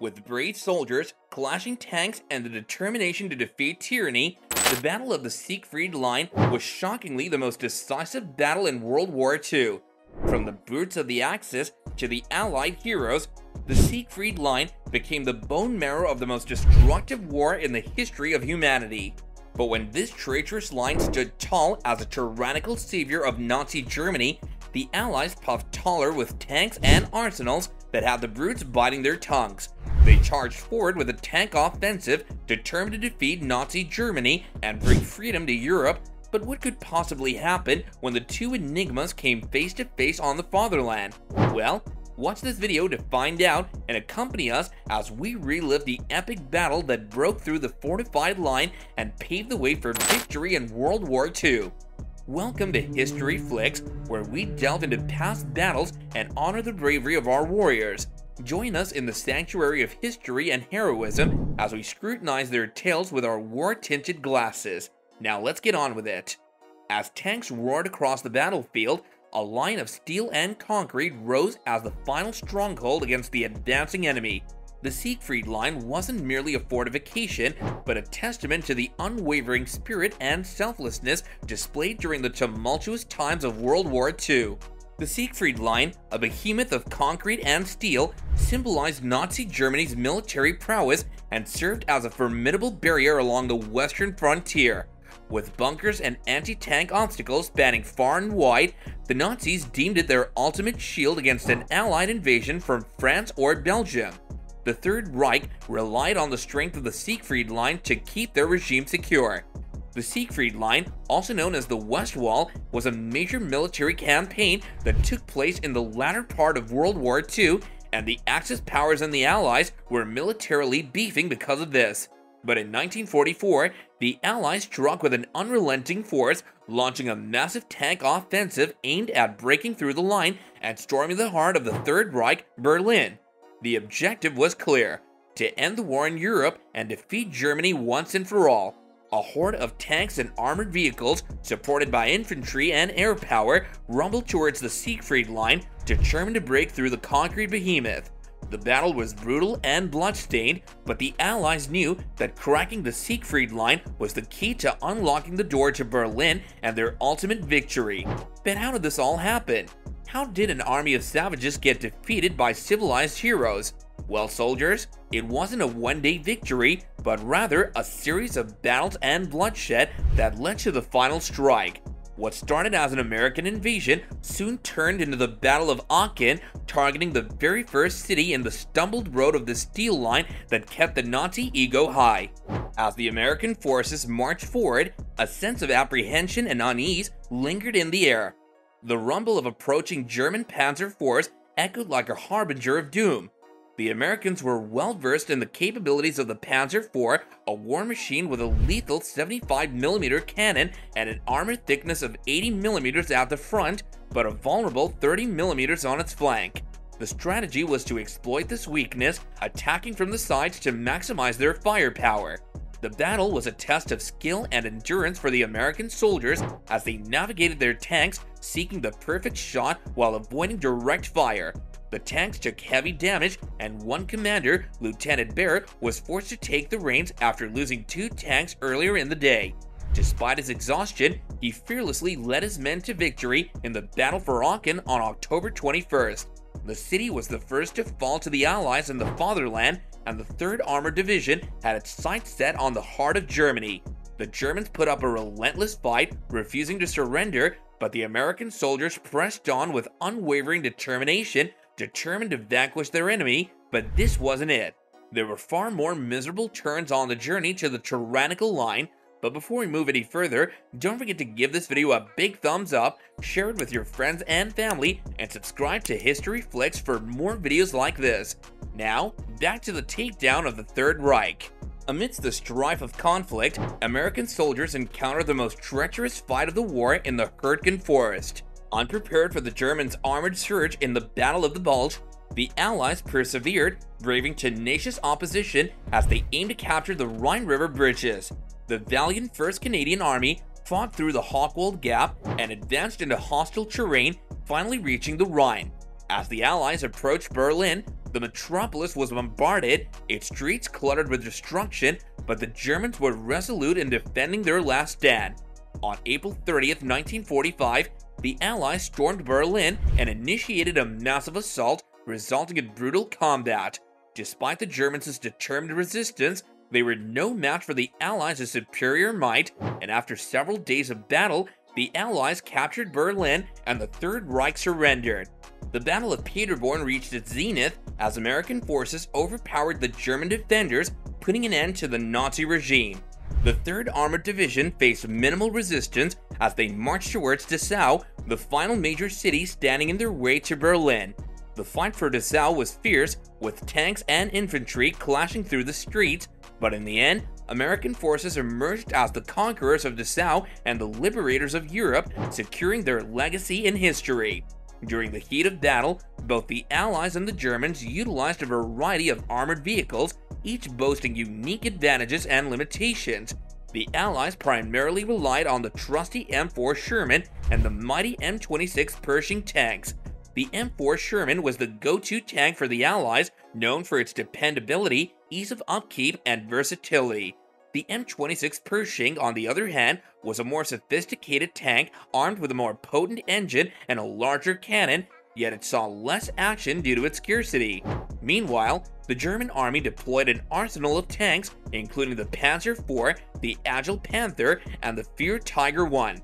With brave soldiers, clashing tanks, and the determination to defeat tyranny, the Battle of the Siegfried Line was shockingly the most decisive battle in World War II. From the brutes of the Axis to the Allied heroes, the Siegfried Line became the bone marrow of the most destructive war in the history of humanity. But when this traitorous line stood tall as a tyrannical savior of Nazi Germany, the Allies puffed taller with tanks and arsenals that had the brutes biting their tongues. They charged forward with a tank offensive, determined to defeat Nazi Germany and bring freedom to Europe. But what could possibly happen when the two enigmas came face to face on the fatherland? Well, watch this video to find out and accompany us as we relive the epic battle that broke through the fortified line and paved the way for victory in World War II. Welcome to History Flicks, where we delve into past battles and honor the bravery of our warriors. Join us in the sanctuary of history and heroism as we scrutinize their tales with our war-tinted glasses. Now let's get on with it. As tanks roared across the battlefield, a line of steel and concrete rose as the final stronghold against the advancing enemy. The Siegfried Line wasn't merely a fortification, but a testament to the unwavering spirit and selflessness displayed during the tumultuous times of World War II. The Siegfried Line, a behemoth of concrete and steel, symbolized Nazi Germany's military prowess and served as a formidable barrier along the western frontier. With bunkers and anti-tank obstacles spanning far and wide, the Nazis deemed it their ultimate shield against an Allied invasion from France or Belgium. The Third Reich relied on the strength of the Siegfried Line to keep their regime secure. The Siegfried Line, also known as the Westwall, was a major military campaign that took place in the latter part of World War II, and the Axis powers and the Allies were militarily beefing because of this. But in 1944, the Allies struck with an unrelenting force, launching a massive tank offensive aimed at breaking through the line and storming the heart of the Third Reich, Berlin. The objective was clear: to end the war in Europe and defeat Germany once and for all. A horde of tanks and armored vehicles, supported by infantry and air power, rumbled towards the Siegfried Line, determined to break through the concrete behemoth. The battle was brutal and bloodstained, but the Allies knew that cracking the Siegfried Line was the key to unlocking the door to Berlin and their ultimate victory. But how did this all happen? How did an army of savages get defeated by civilized heroes? Well, soldiers, it wasn't a one-day victory, but rather a series of battles and bloodshed that led to the final strike. What started as an American invasion soon turned into the Battle of Aachen, targeting the very first city in the stumbled road of the steel line that kept the Nazi ego high. As the American forces marched forward, a sense of apprehension and unease lingered in the air. The rumble of approaching German Panzer IVs echoed like a harbinger of doom. The Americans were well versed in the capabilities of the Panzer IV, a war machine with a lethal 75mm cannon and an armor thickness of 80mm at the front, but a vulnerable 30mm on its flank. The strategy was to exploit this weakness, attacking from the sides to maximize their firepower. The battle was a test of skill and endurance for the American soldiers as they navigated their tanks, seeking the perfect shot while avoiding direct fire. The tanks took heavy damage, and one commander, Lieutenant Barrett, was forced to take the reins after losing 2 tanks earlier in the day. Despite his exhaustion, he fearlessly led his men to victory in the Battle for Aachen on October 21st. The city was the first to fall to the Allies in the fatherland, and the 3rd Armored Division had its sights set on the heart of Germany. The Germans put up a relentless fight, refusing to surrender, but the American soldiers pressed on with unwavering determination, determined to vanquish their enemy. But this wasn't it. There were far more miserable turns on the journey to the tyrannical line. But before we move any further, don't forget to give this video a big thumbs up, share it with your friends and family, and subscribe to History Flicks for more videos like this. Now, back to the takedown of the Third Reich. Amidst the strife of conflict, American soldiers encountered the most treacherous fight of the war in the Hürtgen Forest. Unprepared for the Germans' armored surge in the Battle of the Bulge, the Allies persevered, braving tenacious opposition as they aimed to capture the Rhine River bridges. The valiant 1st Canadian Army fought through the Hochwald Gap and advanced into hostile terrain, finally reaching the Rhine. As the Allies approached Berlin, The metropolis was bombarded, its streets cluttered with destruction, but the Germans were resolute in defending their last stand. On April 30th, 1945, the Allies stormed Berlin and initiated a massive assault, resulting in brutal combat. Despite the Germans' determined resistance, they were no match for the Allies' superior might, and after several days of battle, the Allies captured Berlin and the Third Reich surrendered. The Battle of Paderborn reached its zenith as American forces overpowered the German defenders, putting an end to the Nazi regime. The 3rd Armored Division faced minimal resistance as they marched towards Dessau, the final major city standing in their way to Berlin. The fight for Dessau was fierce, with tanks and infantry clashing through the streets, but in the end, American forces emerged as the conquerors of Dessau and the liberators of Europe, securing their legacy in history. During the heat of battle, both the Allies and the Germans utilized a variety of armored vehicles, each boasting unique advantages and limitations. The Allies primarily relied on the trusty M4 Sherman and the mighty M26 Pershing tanks. The M4 Sherman was the go-to tank for the Allies, known for its dependability, ease of upkeep, and versatility. The M26 Pershing, on the other hand, was a more sophisticated tank armed with a more potent engine and a larger cannon, yet it saw less action due to its scarcity. Meanwhile, the German army deployed an arsenal of tanks, including the Panzer IV, the Agile Panther, and the feared Tiger I.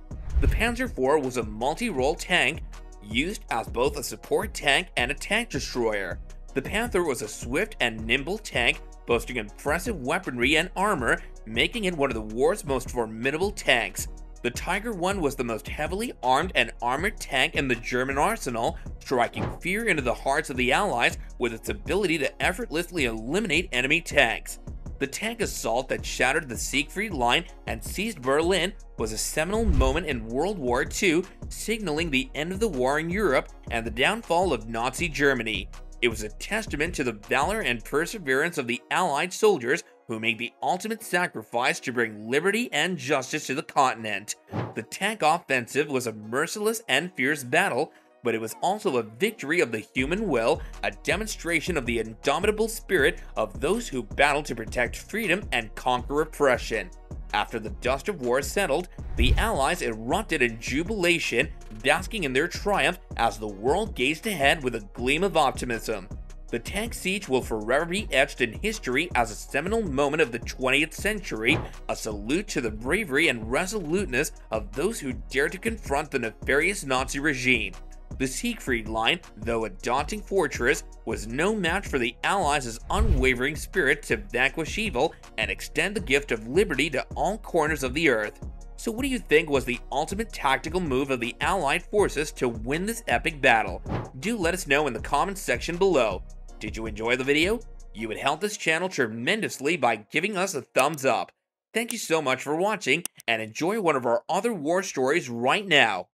The Panzer IV was a multi-role tank, used as both a support tank and a tank destroyer. The Panther was a swift and nimble tank, boasting impressive weaponry and armor, making it one of the war's most formidable tanks. The Tiger I was the most heavily armed and armored tank in the German arsenal, striking fear into the hearts of the Allies with its ability to effortlessly eliminate enemy tanks. The tank assault that shattered the Siegfried Line and seized Berlin was a seminal moment in World War II, signaling the end of the war in Europe and the downfall of Nazi Germany. It was a testament to the valor and perseverance of the Allied soldiers who made the ultimate sacrifice to bring liberty and justice to the continent. The tank offensive was a merciless and fierce battle, but it was also a victory of the human will, a demonstration of the indomitable spirit of those who battled to protect freedom and conquer oppression. After the dust of war settled, the Allies erupted in jubilation, basking in their triumph as the world gazed ahead with a gleam of optimism. The tank siege will forever be etched in history as a seminal moment of the 20th century, a salute to the bravery and resoluteness of those who dared to confront the nefarious Nazi regime. The Siegfried Line, though a daunting fortress, was no match for the Allies' unwavering spirit to vanquish evil and extend the gift of liberty to all corners of the earth. So what do you think was the ultimate tactical move of the Allied forces to win this epic battle? Do let us know in the comments section below. Did you enjoy the video? You would help this channel tremendously by giving us a thumbs up. Thank you so much for watching, and enjoy one of our other war stories right now.